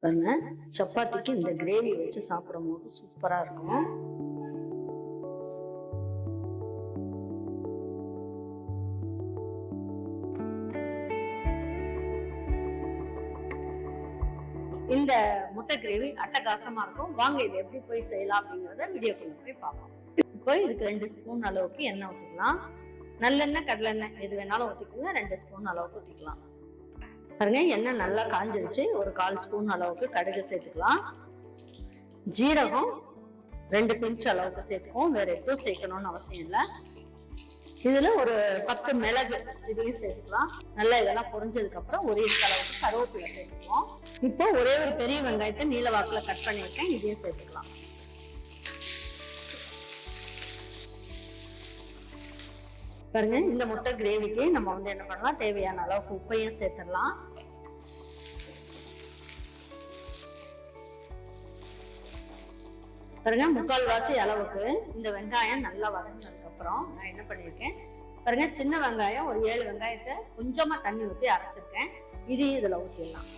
பாருங்க, சப்பாத்திக்கு இந்த கிரேவி வச்சு சாப்பிடும் போது சூப்பரா இருக்கும். இந்த முட்டை கிரேவி அட்டகாசமா இருக்கும். வாங்க இதை எப்படி போய் செய்யலாம் அப்படிங்கறத வீடியோக்குள்ள போய் பார்ப்போம். இப்போ இதுக்கு 2 ஸ்பூன் அளவுக்கு எண்ணெய் ஊற்றிக்கலாம். நல்லெண்ணெய், கடலெண்ணெய் எது வேணாலும் ஊற்றிக்கோங்க. 2 ஸ்பூன் அளவுக்கு ஊற்றிக்கலாம். பாருங்க, எண்ணெய் நல்லா காஞ்சிருச்சு. ஒரு 1/4 ஸ்பூன் அளவுக்கு கடுகு சேர்த்துக்கலாம். ஜீரகம் 2 பிஞ்ச் அளவுக்கு சேர்த்துக்கோம். வேற எதுவும் சேர்க்கணும்னு அவசியம் இல்லை. இதுல ஒரு 10 மிளகு இதையும் சேர்த்துக்கலாம். நல்லா இதெல்லாம் பொரிஞ்சதுக்கு அப்புறம் 1 இன்ச் அளவுக்கு கருவேப்பிலை சேர்த்துக்குவோம். இப்போ ஒரே ஒரு பெரிய வெங்காயத்தை நீல வாக்குல கட் பண்ணியிருக்கேன், இதையும் சேர்த்துக்கலாம். பாருங்க, இந்த முட்டை கிரேவிக்கு நம்ம வந்து என்ன பண்ணலாம், தேவையான அளவுக்கு உப்பையும் சேர்த்துடலாம். பாருங்க, 1/4 வாசி அளவுக்கு இந்த வெங்காயம் நல்லா வதங்கினதுக்கு அப்புறம் நான் என்ன பண்ணிருக்கேன் பாருங்க, சின்ன வெங்காயம் ஒரு 7 வெங்காயத்தை கொஞ்சமா தண்ணி ஊற்றி அரைச்சிருக்கேன். இதையும் இதுல ஊற்றிடலாம்.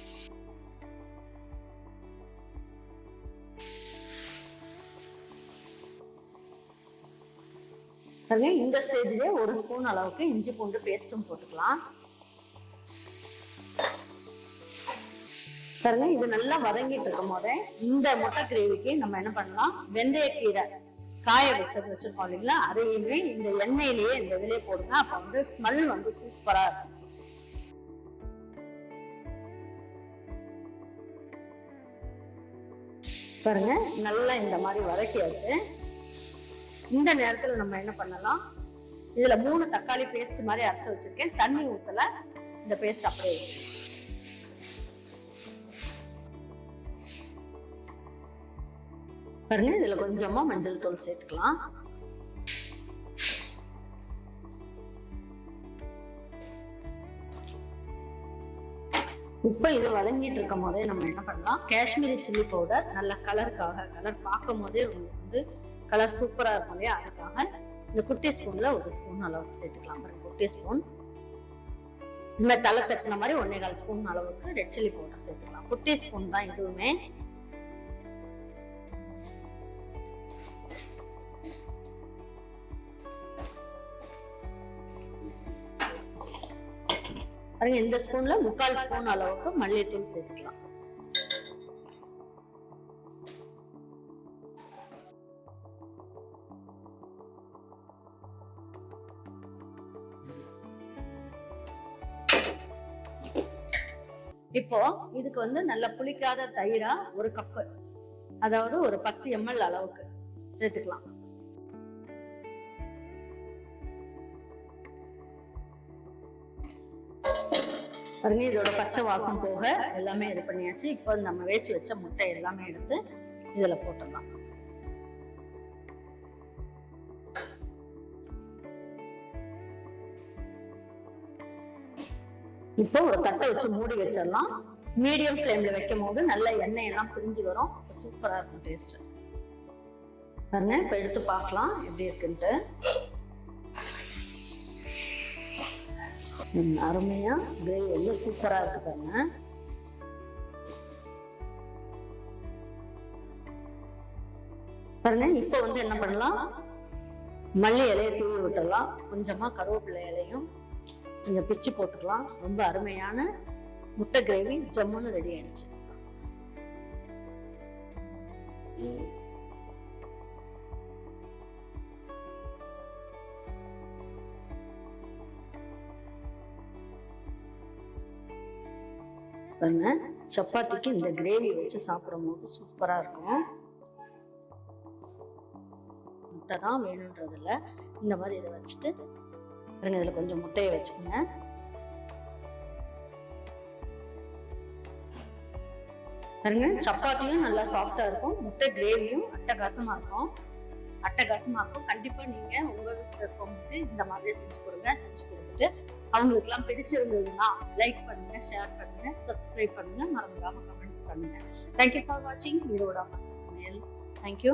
பாருங்க, இந்த ஸ்டேஜ்லயே 1 ஸ்பூன் அளவுக்கு இஞ்சி பூண்டு பேஸ்டும் போட்டுக்கலாம். பாருங்க, இது நல்லா வதங்கிட்டு இருக்கும் போதே இந்த முட்டை கிரேவிக்கு நம்ம என்ன பண்ணலாம், வெந்தயக்கீரை காய வச்சிருக்கோம் இல்லைங்களா, அதையுமே இந்த எண்ணெயிலேயே இந்த இதுலயே போடுங்க. அப்ப வந்து ஸ்மெல் வந்து சூப்பரா இருக்கும். பாருங்க, நல்லா இந்த மாதிரி வதக்கியாச்சு. இந்த நேரத்துல நம்ம என்ன பண்ணலாம், இதுல 3 தக்காளி பேஸ்ட் மாதிரி அரைச்சு வச்சிருக்கேன். தண்ணி ஊத்தல, இந்த பேஸ்ட் அப்படியே பாருங்க. இதுல கொஞ்சமா மஞ்சள் தூள் சேர்த்துக்கலாம். இப்ப இது வதங்கிட்டு இருக்கும் போதே நம்ம என்ன பண்ணலாம், காஷ்மீரி சில்லி பவுடர் நல்ல கலருக்காக, கலர் பார்க்கும் போதே உங்களுக்கு வந்து கலர் சூப்பரா இருக்கும் இல்லையா, அதுக்காக இந்த குட்டி ஸ்பூன்ல 1 ஸ்பூன் அளவுக்கு சேர்த்துக்கலாம். பாருங்க, குட்டி ஸ்பூன். இந்த தலை தட்டின மாதிரி 1.25 ஸ்பூன் அளவுக்கு ரெட் சில்லி பவுடர் சேர்த்துக்கலாம். குட்டி ஸ்பூன் தான் இதுவுமே. பாருங்க, இந்த ஸ்பூன்ல 3/4 ஸ்பூன் அளவுக்கு மல்லித்தூள் சேர்த்துக்கலாம். இப்போ இதுக்கு வந்து நல்ல புளிக்காத தயிரா 1 கப்பு, அதாவது ஒரு 10 ml அளவுக்கு சேர்த்துக்கலாம். பாருங்க, இதோட பச்சை வாசம் போக எல்லாமே இது பண்ணியாச்சு. இப்போ நம்ம வேச்சு வச்ச முட்டை எல்லாமே எடுத்து இதுல போட்டுடலாம். இப்போ ஒரு தட்டை வச்சு மூடி வச்சிடலாம். மீடியம் ஃப்ளேம்ல வைக்கும் போது நல்ல எண்ணெய் எல்லாம் பிரிஞ்சு வரும். சூப்பரா இருக்கும் டேஸ்ட். பாருங்க, இப்ப எடுத்து பார்க்கலாம் எப்படி இருக்குன்ட்டு. அருமையா கிரேவி வந்து சூப்பரா இருக்கு பாருங்க. பாருங்க, இப்ப வந்து என்ன பண்ணலாம், மல்லி இலையை தூவி விட்டுடலாம். கொஞ்சமா கருவேப்பிலை இலையும் கொஞ்சம் பிச்சு போட்டுக்கலாம். ரொம்ப அருமையான முட்டை கிரேவி ஜம்முன்னு ரெடி ஆயிடுச்சு. பாருங்க, சப்பாத்திக்கு இந்த கிரேவி வச்சு சாப்பிடும் போது சூப்பரா இருக்கும். முட்டை தான் வேணும்ன்றது இல்லை, இந்த மாதிரி இதை வச்சுட்டு பாருங்க, இதுல கொஞ்சம் முட்டையை வச்சுக்கோங்க. பாருங்க, சப்பாத்தியும் நல்லா சாஃப்டா இருக்கும், முட்டை கிரேவியும் அட்டகாசமா இருக்கும். கண்டிப்பா நீங்க உங்க வீட்டுல இருக்கவங்களுக்கு இந்த மாதிரி செஞ்சு கொடுங்க. செஞ்சு கொடுத்துட்டு அவங்களுக்கு எல்லாம் பிடிச்சிருந்ததுன்னா லைக் பண்ணுங்க, ஷேர் பண்ணுங்க, சப்ஸ்கிரைப் பண்ணுங்க, மறந்துடாம கமெண்ட்ஸ் பண்ணுங்க. தேங்க்யூ ஃபார் வாட்சிங். இதோட சமையல். தேங்க்யூ.